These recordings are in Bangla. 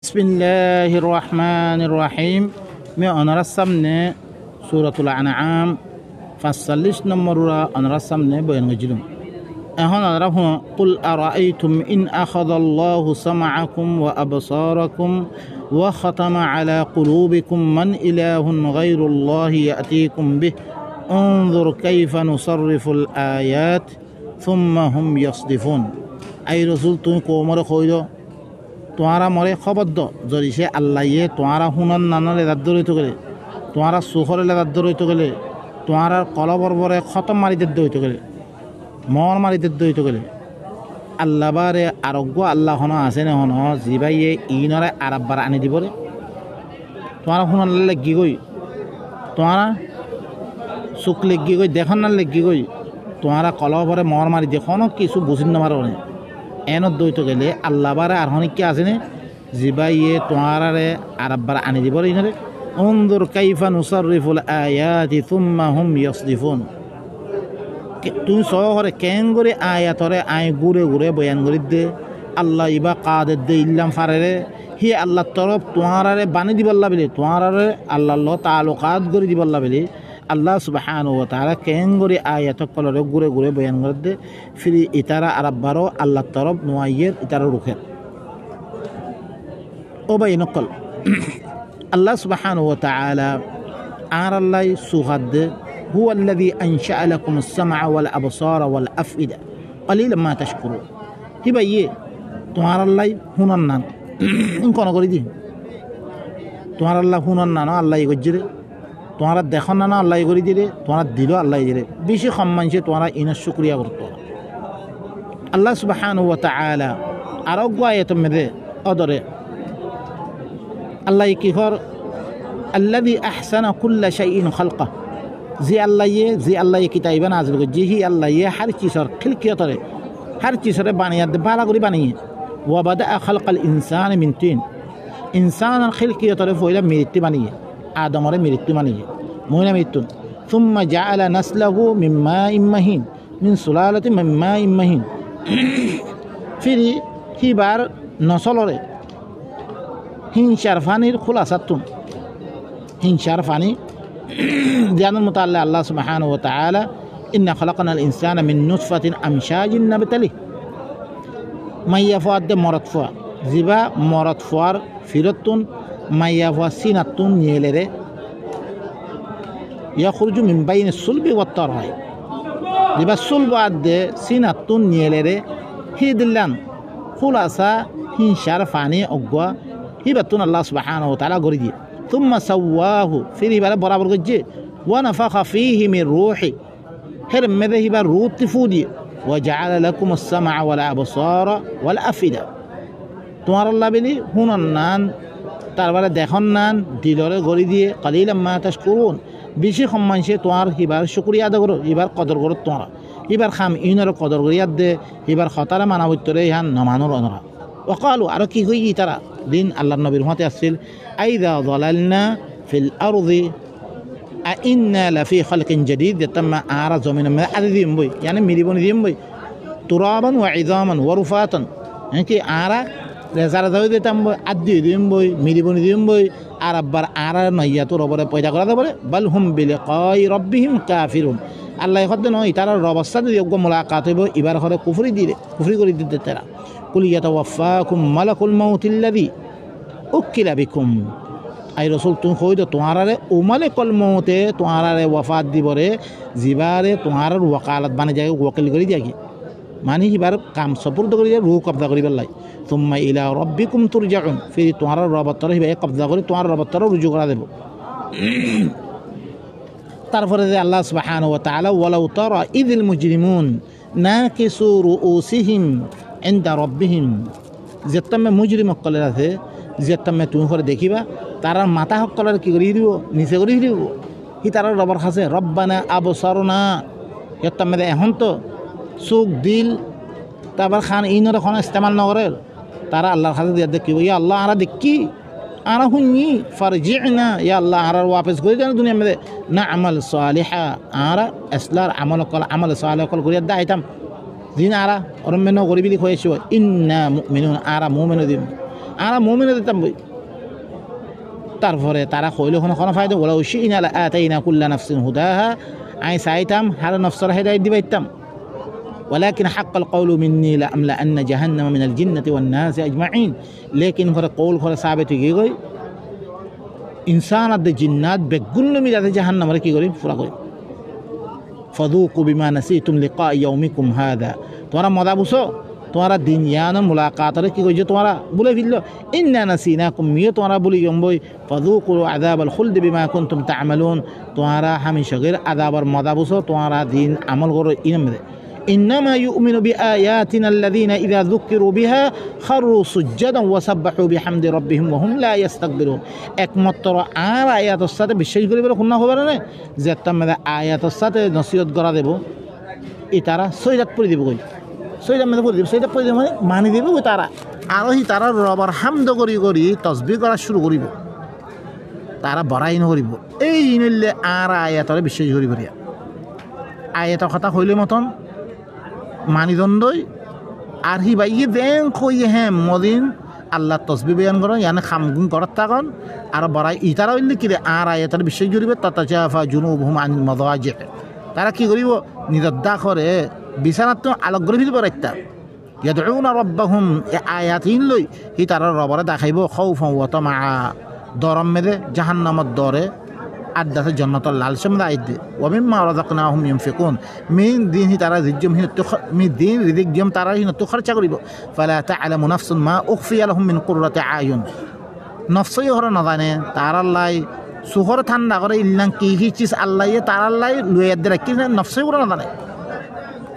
बिस्मिल्लाहिर्रहमानिर्रहीम में अनरस सामने सूरतुल अनआम 45 নম্বর अनरस सामने बयान गजिलुम এখন আরা হুঁ কুল আরাআইতুম ইন আখাযাল্লাহু সামআকুম ওয়া আবসারাকুম ওয়া খাতামা আলা কুলুবিকুম মান ইলাহুন গায়রুল্লাহি ইয়াতীকুম বিহি انظر كيف نصرف الآيات ثم هم يصدفون আই রাসূল তুমি কোমরে কইলো তোমারা মরে খবর দ যদি সে আল্লাহে তোমারা হুনন নানলে দাদ্দ রইতে গেলে তোমারা সুখরে দাদ্দ রইতে গেলে তোমারা কলবরবরে খতম মারিতে দইতে গেলে মর মারিতে দইতে গেলে আল্লাহ বারে আরোগ্য আল্লাহ হন আছে না হন জিবাইয়ে ইনরে আরববার আনি দিবরে তোমারা হুনন লাগি গই তোমারা সুখ লেগি গই দেখন না লেগি গই তোমারা কলবরে মর মারি দেখনো কিছু বুঝিন না মারো এনত দইতে গেলে আল্লাহ বারে আর হনিক কি আছে নে জিবাইয়ে তোমারারে আরববার আনি দিবরে ইনরে انظر كيف نصرف الآيات ثم هم يصدفون তুমি সহরে কেন করে আয়াতরে আয় ঘুরে ঘুরে বয়ান করি দে আল্লাহ ইবা কাদের দে ইল্লাম ফারে হি আল্লাহর তরফ তোমারারে বানি দিবাল্লা বলে তোমারারে আল্লাহ তালুকাত করে দিবাল্লা বলে আল্লাহ সুবহানাহু ওয়া তাআলা কেন করে আয়াত কলরে ঘুরে ঘুরে বয়ান করে দে ফিরি ইতারা আরববারও আল্লাহর তরফ নোয়াইয়ের ইতারা রুখে ও ভাই নকল আল্লাহ সুবহানাহু ওয়া তাআলা আর আল্লাহ সুহাদ هو الذي أنشأ لكم السمع والأبصار والأفئدة قليلا ما تشكرون هباية تمہارا الله هننان إن كنا قريدين تمہارا الله هننان الله يجري تمہارا دخاننا الله يجري تمہارا دلو الله يجري بيشي خمان شيء تمہارا إن الشكرية برتو الله سبحانه وتعالى أرجو آية مذ أدرى الله يكفر الذي أحسن كل شيء خلقه زي الله كتابنا نازل جيه الله هر چیز خلقیتره هر چیز بنیاد بالا گری بنیه وبدأ خلق الإنسان من طين إنسان خلقیتره فویلا میرتی بنیه آدماره میرتی بنیه موینا میرتون ثم جعل نسله من ماء مهين من سلالة من ماء مهين فيري هي بار نسلره هين شرفانير خلاصتون هين شرفاني ديان المتعلق الله سبحانه وتعالى إن خلقنا الإنسان من نطفة أمشاج نبتليه ما يفواد مرض فوا زبا مرض فوار فيرتون ما يفواد سينتون يلره يخرج من بين الصلب والترائب زبا الصلب عد سينتون يلره هي دلان خلاصة هين شرفاني أقوى هبتون الله سبحانه وتعالى قريدي ثم سواه في ربا برابر جي ونفخ فيه من روحي هرم مذهب الروح تفودي وجعل لكم السمع والأبصار والأفئدة تمہارا الله بلي هنا النان تربلا دخنان دلوره غري دي قليلا ما تشكرون بيشي خمان شي تمہار هبار شكريا ادا کرو هبار قدر کرو تمہارا هبار خام اینر قدر کریات دے هبار خطر مناوتره هان نمانور انرا وقالوا أركي هي ترى دين الله النبي رحمة أصل أيذا ضللنا في الأرض أئنا لفي خلق جديد تم أعرض من أذيم بوي يعني ميريبون ذيم بوي ترابا وعظاما ورفاتا يعني كي أعرى لزار ذوي تم أدي ذيم بوي ميريبون ذيم بوي أعرب بر أعرى نياتو ربنا بيجا كذا بره بل هم بلقاء ربهم كافرون الله يخدنا يترى رب الصدر يبقى ملاقاته بو إبارة خير كفر دي كفر قري دي ترى قل يتوفاكم ملك الموت الذي أكل بكم أي رسول تون خويد تمہارے ملك الموت تمہارے وفات دی بره زبارے تمہارے وکالت بن جائے وکیل کری جائے معنی ہی بار کام سپرد کری جائے روح قبضہ کری بالله ثم إلى ربكم ترجعون پھر تمہارا رب ترہ ہے قبضہ کری تمہارا رب ترہ رجوع کرا دے طرف الله سبحانه وتعالى ولو ترى إذ المجرمون ناكسوا رؤوسهم عند ربهم যেতম মুজরিম কলে আছে যেতম তুমি করে দেখিবা তার মাথা হকলের কি করি দিব নিচে করি দিব হি তার রবার কাছে রব্বানা আবসারনা যেতম এখন তো সুখ দিল তারপর খান ইনর খান ইস্তেমাল নগরের তারা আল্লাহর কাছে দিয়ে দেখিব ইয়া আল্লাহ আরা দেখি আরা হুনি ফারজিনা ইয়া আল্লাহ আরা ওয়াপস করে দেন দুনিয়া মধ্যে না আমাল সালিহা আরা আসলার আমল সালিহ কল করিয়া দাইতাম দিন আরা ওরম মেনো গরিবিলি হয়েছে ইন্না মুমিনুন আরা মুমিনু দিম আরা মুমিনে দিতাম বই তারপরে তারা কইল কোনো ফায়দা ওলা উশিনা লা আতাইনা কুল্লা নাফসিন হুদাহা আই চাইতাম হার নফসর হেদায়েত দিবাইতাম ولكن حق القول مني لأملأن جهنم من الجنة والناس أجمعين لكن فر قول فر ثابت يجي إنسان أد جنات بكل ميلاد جهنم ركي قولي فرا قولي فذوقوا بما نسيتم لقاء يومكم هذا تمہارا مدہ بسو تمہارا دن یانا ملاقات رکھی گئی جو تمہارا بولے فیلو إنا نسيناكم یہ تمہارا بولی يومبوي فذوقوا عذاب الخلد بما كنتم تعملون تمہارا ہمیشہ غیر عذاب اور مدہ بسو تمہارا دین عمل کرو انم دے إنما يؤمن بآياتنا الذين إذا ذكروا بها خروا سجدا وسبحوا بحمد ربهم وهم لا يستكبرون একমাত্র আর আয়াতের সাথে বিশ্বাস করি বলে কোন হবে না যে তোমরা আয়াতের সাথে নসিহত করা দেব এই তারা সৈয়দ পড়ে দিব কই সৈয়দ মানে পড়ে দিব সৈয়দ পড়ে মানে মানি দেব ওই তারা আর ওই তারা রবার হামদ করি করি তাসবিহ করা শুরু করিব তারা বড়াই নকরিব এই নিলে আর আয়াতের বিশ্বাস করি করিয়া আয়াতের কথা কইলে মতন মানিদণ্ডই আর হি ভাই দেন কই হ্যাঁ মদিন আল্লাহ তসবি বয়ান করেন ইয়ানে খামগুন করার থাকুন আর বড়াই ইতারা হইলে কি আর আয়াতের বিশ্বাস করিবে তাতাজাফা জুনুবুহুম আনিল মাদাজি তারা কি করিব নিদদ্দা করে বিছানাত তো আলোক করে ফেলব একটা ইয়াদউনা রাব্বাহুম আয়াতিন লই হি তারা রবরে দেখাইব খাউফা ওয়া তামা দরম মেদে জাহান্নামত দরে আদাতে জান্নাতুল লালসম দাইদে ওয়া মিম্মা রাযাকনাহুম ইউনফিকুন মিন দিনহি তারা রিজম হি মি দিন রিজিক জম তারা হি তো খরচা করিব ফালা তা'লামু নাফসুন মা উখফিয়া লাহুম মিন কুররাতি আয়ুন নফসই হর না জানে তার আল্লাহ সুহর ঠান্ডা করে ইল্লাং কি কি চিজ আল্লাহ তার আল্লাহ লুয়ে দে রাখি নফসই হর না জানে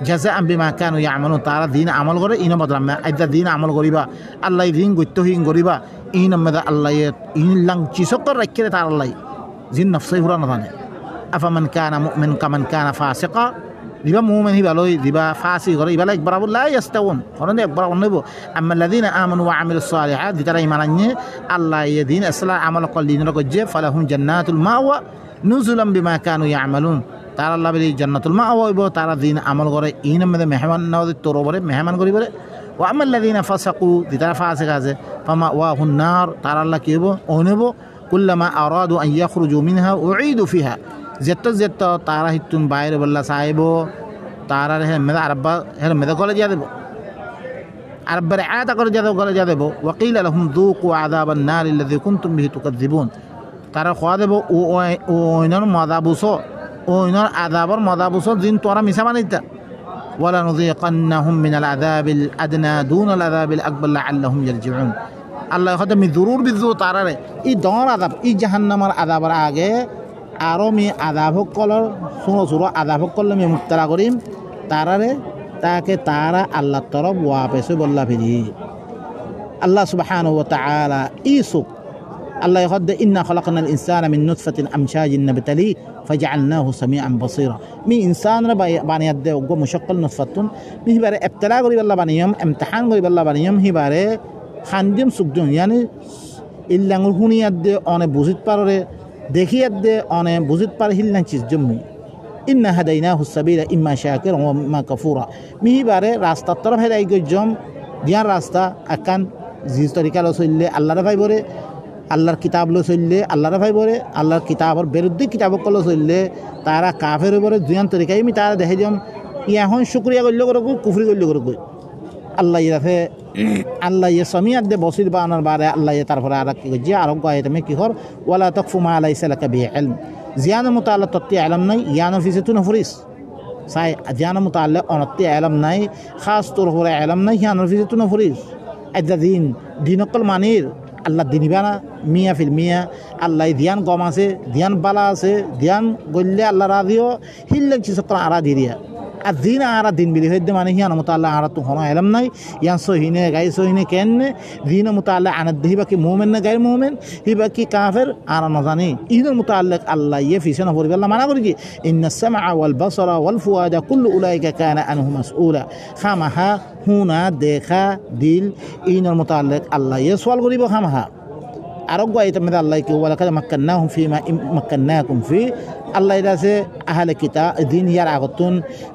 জাযাআন বিমা কানু ইয়ামালুন তারা দিন আমল করে ইন বদলাম আইদা দিন আমল করিবা আল্লাহ দিন গত্যহীন করিবা ইন মেদা আল্লাহ ইল্লাং চিসকর রাখি তার আল্লাহ জিন নফসই হুরা নাজানে আফামান কানা মুমিন কামান কানা ফাসিকা দিবা মুমিন হিবা লই দিবা ফাসি করে ইবালা একবার লা ইস্তাউন হরনে একবার অন্নব আম্মাল্লাযিনা আমানু ওয়া আমিলুস সালিহাত দিতারা ঈমান আনয়ে আল্লাহ ইয়াদিন আসলা আমল কল্লিন রকজে ফালাহুম জান্নাতুল মাওয়া নুজুলাম বিমা কানু ইয়ামালুন তারা আল্লাহ বলি জান্নাতুল মাওয়া হইব তারা দিন আমল করে ইন মধ্যে মেহমান নওয়াজ তোরবরে মেহমান করিবরে ওয়া আম্মাল্লাযিনা ফাসাকু দিতারা ফাসিক আছে ফামা ওয়াহুন নার তারা আল্লাহ কি হইব অনব কুল্লামা আরাদু আন ইয়াখরুজু মিনহা উঈদু ফিহা যেত তারা হিতুন বাইরে বল্লা সাহেব তারা হে মেদা আরবা হে মেদা গলে যা দেব আরবার আয়াত করে যা দেব ওয়াকিলা লাহুম যুকু আযাবান নার আল্লাযী কুনতুম বিহি তুকাযযিবুন তারা খোয়া দেব ও ওইনার মাদাবুসো ওইনার আযাবর মাদাবুসো জিন তোরা মিছা বানাইতা ওয়ালা নুযিকান্নাহুম মিনাল আযাবিল আদনা দুনাল আযাবিল আকবার লাআল্লাহুম ইয়ারজিউন আল্লাহ হতে মি জরুর বিজু তারারে ই দর আযাব ই জাহান্নামের আযাবের আগে আরো মি আযাব কলর সুরো আযাব কললে মি মুক্তরা করিম তারারে তাকে তারা আল্লাহ তরফ ওয়াপেসে বল্লা ফিরি আল্লাহ সুবহানাহু ওয়া তাআলা ইসু আল্লাহ হতে ইন্না খলাকনাল ইনসানা মিন নুতফাতিন আমশাজিন নাবতালি ফাজআলনাহু সামিআন বাসীরা মি ইনসান রে বানিয়াত দে গো মুশাক্কাল নুতফাতুন মি হিবারে ইবতলা করি বল্লা বানিয়াম ইমতিহান করি বল্লা বানিয়াম হিবারে খান্দিম সুকজন ইয়ানি ইল্লাঙ্গুর হুনিয়াত দে অনে বুঝিত পারে দেখিয়াত দে অনে বুঝিত পারে হিল্লাং চিজ জম্মি ইন্না হাদাইনাহু সাবিলা ইম্মা শাকির ওয়া ইম্মা কাফুরা মিহিবারে রাস্তা তরফ হেদাই গজম দিয়ার রাস্তা আকান জিজ তরিকা লো চললে আল্লাহর ভাইবরে আল্লাহর কিতাব লো চললে আল্লাহর ভাইবরে আল্লাহর কিতাবর বিরুদ্ধে কিতাব কলো চললে তারা কাফের উপরে দুয়ান তরিকাই মি তারা দেখে জম ইয়াহন শুকরিয়া করলে করব কুফরি করলে করব আল্লাহ ইয়াফে আল্লাহ ইয়ে সামিয়াত দে বসির বানার বারে আল্লাহ ইয়ে তারপরে আর কি যে আর গায়তে কি হর ওয়ালা তাকফু মা লাইসা লাকা বি ইলম জিয়ান মুতাআল্লা তত্তি ইলম নাই ইয়ান ফিসিতু নফরিস সাই জিয়ান মুতাআল্লা অনত্তি ইলম নাই খাস তোর হরে ইলম নাই ইয়ান ফিসিতু নফরিস আদা দিনকল মানির আল্লাহ দিনিবানা মিয়া ফিল মিয়া আল্লাহ ধ্যান গম আছে ধ্যান বালা আছে ধ্যান গল্লে আল্লাহ রাদিও হিল্লাং চিসকরা আরা দিরিয়া আর দিন আরা দিন বিলি হইতে মানে হিয়ান মুতাআল্লা আরা তো হনা ইলম নাই ইয়ান সহিনে গাই সহিনে কেনে দিন মুতাআল্লা আনাদ দিবা কি মুমিন না গায়র মুমিন হিবা কি কাফের আরা না জানি ইদর মুতাআল্লাক আল্লাহ ইয়ে ফিসনা হরি আল্লাহ মানা করি কি ইন্নাস সামআ ওয়াল বাসারা ওয়াল ফুআদা কুল্লু উলাইকা কানা আনহু মাসউলা খামাহা হুনা দেখা দিল ইনর মুতাআল্লাক আল্লাহ ইয়ে সওয়াল করিব খামাহা আরোগ্য আইতে মেদা আল্লাহ কি ওয়ালা কাদ মাক্কান্নাহুম ফিমা মাক্কান্নাকুম ফি আল্লাহ ইদাসে আহলে কিতাব দিন ইয়ার আগতুন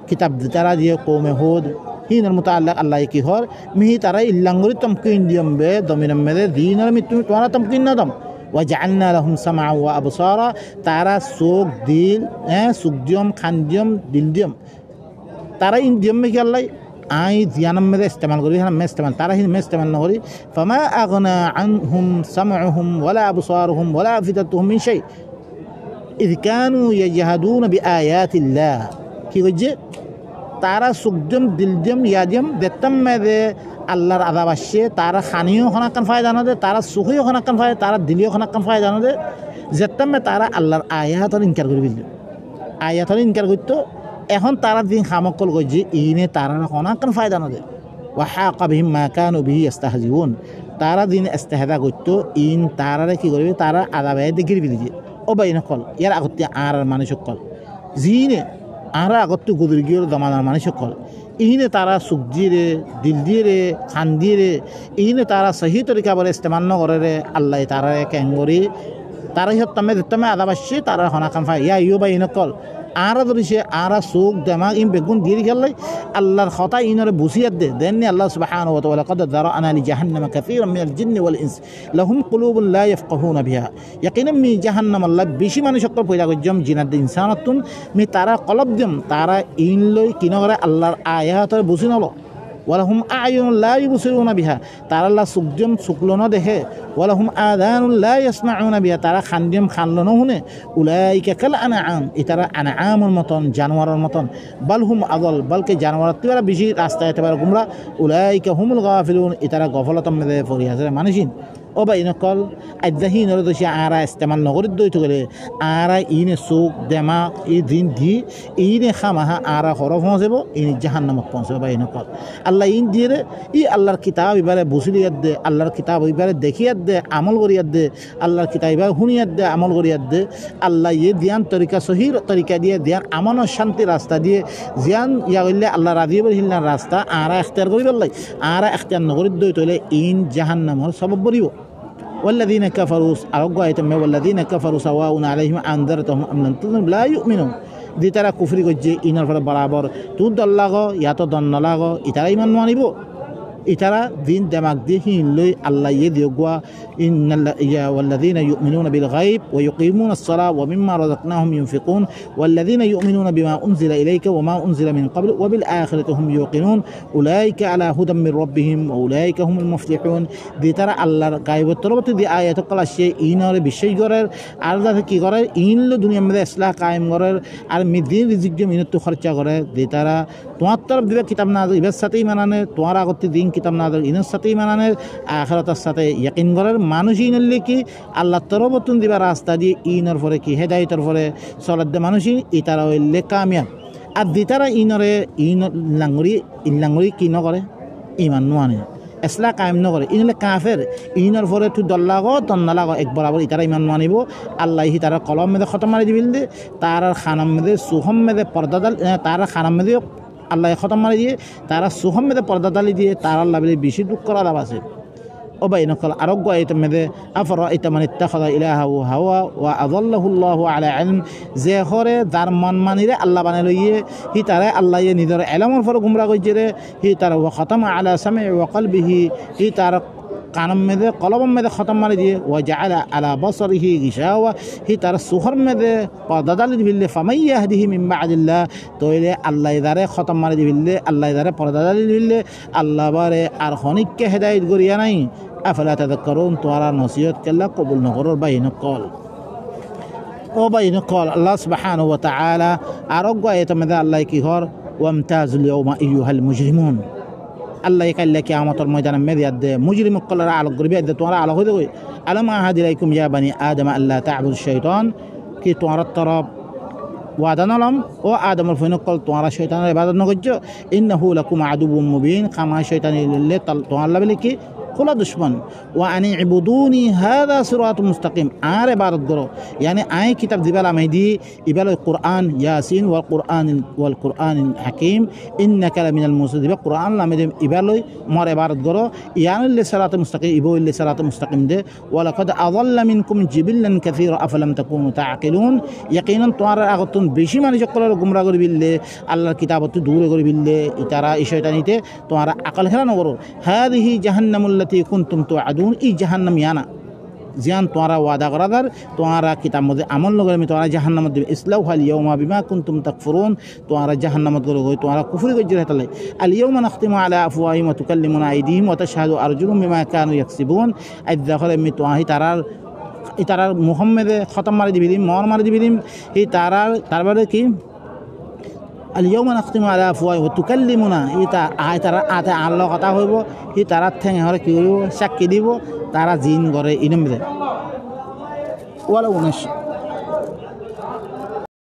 কিতাব দিতারা দিয়ে কওমে হুদ হিনর মুতাআল্লিক আল্লাহ কি হর মিহি তারা ইল্লাঙ্গুরি তমকিন দিয়ম বে দমিনম মেদে দিনর মিতু তোরা তমকিন না দম ওয়াজআলনা লাহুম সামআ ওয়া আবসারা তারা সুক দিল সুক দিয়ম খান দিয়ম দিল দিয়ম তারা ইন দিয়ম মে কি আল্লাহ আই জিয়ানম মেদে ইস্তেমাল করি হাম মে ইস্তেমাল তারা হিন মে ইস্তেমাল না করি ফামা আগনা আনহুম সামউহুম ওয়ালা আবসারুহুম ওয়ালা আফিদাতুহুম মিন শাই ইয কানু ইয়াজহাদুনা বিআয়াতিল্লাহ কি হচ্ছে তারা সুকজম দিলজম ইয়াজম দেতম মেদে আল্লাহর আযাব আসছে তারা খানিও খনাকান ফায়দা না দে তারা সুখিও খনাকান ফায়দা তারা দিলিও খনাকান ফায়দা না দে যেতম মে তারা আল্লাহর আয়াতর ইনকার করে বিল আয়াতর ইনকার করতো এখন তারা দিন খামকল গজি ইনে তারা খনাকান ফায়দা না দে ওয়া হাকা বিহিম মা কানু বিহি ইস্তাহজিউন তারা দিন ইস্তেহজা করতো ইন তারারে কি করবে তারা আযাবে দিগির বিল ও বাইনা কল ইয়ার আগতে আর মানুষ কল জিনে আর আগত গুদুর গিয়ে দমানার মানুষ কল ইনে তারা সুখ দিয়ে দিল দিয়ে খান দিয়ে ইনে তারা সহি তরিকা বলে ইস্তেমাল নগরে রে আল্লাহ তারা ক্যাঙ্গরি তারা হত্যামে দিত্তামে আদা বাসছে তারা হনাকান ফাই ইয়া ইউ বা ইনে কল আর ধরিছে আর সুখ দেমাগ ইন বেগুন দিয়ে গেলে আল্লাহর খতা ইনরে বুসিয়াত দে দেননি আল্লাহ সুবহানাহু ওয়া তাআলা قد ذرأنا لجهنم كثيرا من الجن والانس لهم قلوب لا يفقهون بها يقينا মি জাহান্নাম আল্লাহ বেশি মানুষ সকল পয়দা করজম জিনাত ইনসানাতুন মি তারা কলব দিম তারা ইন লই কিনরে আল্লাহর আয়াতর বুঝি নলো ওয়ালাহুম আয়ুন লা ইবসিরুনা বিহা তারা আল্লাহ সুকজম সুকলনো দেখে ওয়ালাহুম আযানুন লা ইয়াসমাউনা বিহা তারা খানদিম খানলনো শুনে উলাইকা কাল আনআম ইতারা আনআমুল মতন জানোয়ারের মতন বালহুম আদল বলকে জানোয়ারের থেকে বেশি রাস্তায় এতবার গুমরা উলাইকা হুমুল গাফিলুন ইতারা গফলতম মেদে পড়ি আছে মানুষিন ও বা ইনকল আদাহীন দোষী আরা ইস্তেমাল নগরীর দইতে গেলে আরা ইনে চোখ দেমাগ ই দিন দি ইনে খামাহা আরা হরফ পৌঁছাব ইনি জাহান্নামত পৌঁছাব বা ইনকল আল্লাহ ইন দিয়ে ই আল্লাহর কিতাব এবারে বুঝলিয়াত দে আল্লাহর কিতাব এবারে দেখিয়াত দে আমল করিয়াত দে আল্লাহর কিতাব এবারে শুনিয়াত দে আমল করিয়াত দে আল্লাহ ইয়ে দিয়ান তরিকা সহির তরিকা দিয়ে দিয়ান আমানো শান্তি রাস্তা দিয়ে জিয়ান ইয়া করলে আল্লাহ রাজি বলে হিলনার রাস্তা আরা এখতিয়ার করি বললাই আরা এখতিয়ার নগরীর দইতে হলে ইন জাহান্নামর সবব বলিব والذين كفروا والذين كفروا سواء عليهم أنذرتهم أم لم تنذرهم لا يؤمنون দি তারা কুফরি করছে ইনার ফলে বরাবর তুই দল লাগো ইয়া তো দন নলাগো ইতারা ইমান মানিব ইতারা দিন দেমাগ দিয়ে হিন লই আল্লাহ ইয়ে দিয়োগুয়া والذين يؤمنون بالغيب ويقيمون الصلاة ومما رزقناهم ينفقون والذين يؤمنون بما أنزل إليك وما أنزل من قبل وبالآخرة هم يوقنون أولئك على هدى من ربهم وأولئك هم المفلحون دي ترى الله غيب التربط دي آيات قال الشيء إنار بشيء غير أرض كي غير إن له دنيا مدى إصلاح قائم غير على مدين رزق جم إنه تخرج غير دي ترى تواتر دي كتاب نازل بس ساتي منانه توارا قط دين কিতাব নাযিল ইনার সাথে ঈমানের আখিরাতের সাথে ইয়াকিন করার মানুষ ইনলে কি আল্লাহর তরফতুন দিবা রাস্তা দিয়ে ইনার পরে কি হেদায়েতের পরে চলার দে মানুষ ইতারা হইলে কামিয়াব আর দিতারা ইনরে ইন লাঙ্গুরি কি নকরে ইমান নোয়ানে ইসলাম কায়েম নকরে ইনলে কাফের ইনার পরে তুই দল্লাগো তন্নালাগো এক বরাবর ইতারা ইমান মানিব আল্লাহ তারা কলম মেদে খতম মারি দিবিল দে তার খানাম মেদে সুহম মেদে পর্দাদাল তার খানাম মেদে আল্লাহ খতম মারি দিয়ে তারা সুহম মেদে পর্দাদালি দিয়ে তার আল্লাহ বলে বেশি দুঃখ করা দাব আছে ও ভাই নকল আরোগ্য আইতে মেদে আফরা ইতামান ইত্তাখাযা ইলাহু হাওয়া ওয়া আযাল্লাহু আল্লাহু আলা ইলম যে হরে যার মন মানিরে আল্লাহ বানাই লইয়ে হি তারে আল্লাহ ইয়ে নিজের ইলমের পর গুমরা কইছে রে হি তার ওয়া খাতামা আলা সামঈ ওয়া কলবিহি হি তার কানম মেদে কলবম মেদে খতম মারি দিয়ে ওয়া জাআলা আলা বসরিহি গিশাওয়া হি তার সুহর মেদে পর্দাদালি দিবিল্লে ফামাই ইয়াহদিহি মিন বা'দিল্লাহ তইলে আল্লাহ ইদারে খতম মারি দিবিল্লে আল্লাহ ইদারে পর্দাদালি দিবিল্লে আল্লাহ বারে আর খনিককে হেদায়েত করিয়া নাই আফালা তাযাক্কারুন তোরা নসিহত কেল্লা কবুল নকরর বাইন কল ও বাইন কল আল্লাহ সুবহানাহু ওয়া তাআলা আরোগ্য আয়াতে মেদে আল্লাহ কি হর ওয়ামতাজুল ইয়াওমা আইয়ুহাল মুজরিমুন আল্লাহ কাল্লা কিয়ামতের ময়দানে মেদিয়াত দে মুজরিম কলরা আলোক করবে দে তোমরা আলোক হয়ে দেবে আলাম আহাদিলাইকুম ইয়া বানি আদম আল্লাহ তা'বুদু শাইতান কি তোমরা তরফ ওয়াদা নলম ও আদমের ফিনকল তোমরা শয়তানের ইবাদত নগজ্য ইন্নাহু লাকুম আদুউম মুবিন কামা শয়তানি লিল্লে তোমরা বলে কি খোলা দুশ্মন ওয়া আনি ইবুদুনি হাদা সিরাতুম মুস্তাকিম আর ইবাদত করো ইয়ানি আই কিতাব দিবাল আমি দি ইবাল কুরআন ইয়াসিন ওয়াল কুরআন হাকিম ইন্নাকা লামিনাল মুরসালিন কুরআন আমি দি ইবাল মর ইবাদত করো ইয়ানি লিসরাতুল মুস্তাকিম ইবো লিসরাতুল মুস্তাকিম দে ওয়া লাকাদ আযাল্লা মিনকুম জিবিল্লান কাসীরা আফালাম তাকুনু তাআকিলুন ইয়াকিনান তোমরা আগতুন বেশি মানুষ সকলের গুমরাহ করে বিললে আল্লাহর কিতাবত দূরে করে বিললে ইতারা এই শয়তানিতে তোমরা আকল খেলা নগরো হাদিহি জাহান্নামুল্লাতী কুনতুম তুআদুন ই জাহান্নাম ইয়ানা জিয়ান তোমরা ওয়াদা করাদার তোমরা কিতাব মধ্যে আমল নগরে আমি তোমরা জাহান্নামত দিবে ইসলাহু আল ইয়াউমা বিমা কুনতুম তাকফুরুন তোমরা জাহান্নামত করে গই তোমরা কুফরি গজরে তালে আল ইয়াউমা নাখতিমু আলা আফওয়াহিম ওয়া তুকাল্লিমুনা আইদিহিম ওয়া তাশহাদু আরজুলুহুম বিমা কানু ইয়াকসিবুন আইযাখালে মি তোমরা ইতারার মুহাম্মদে খতম মারি দিবি মর মারি দিবি এই তারবারে কি اليوم نختم على أفواههم وتكلمنا আতে আল্লাহ কথা হইব এই তারা ঠেঙে হরে কি হইব সাক্ষী দিব তারা জিন করে ইনম দে ওয়ালা উনাশ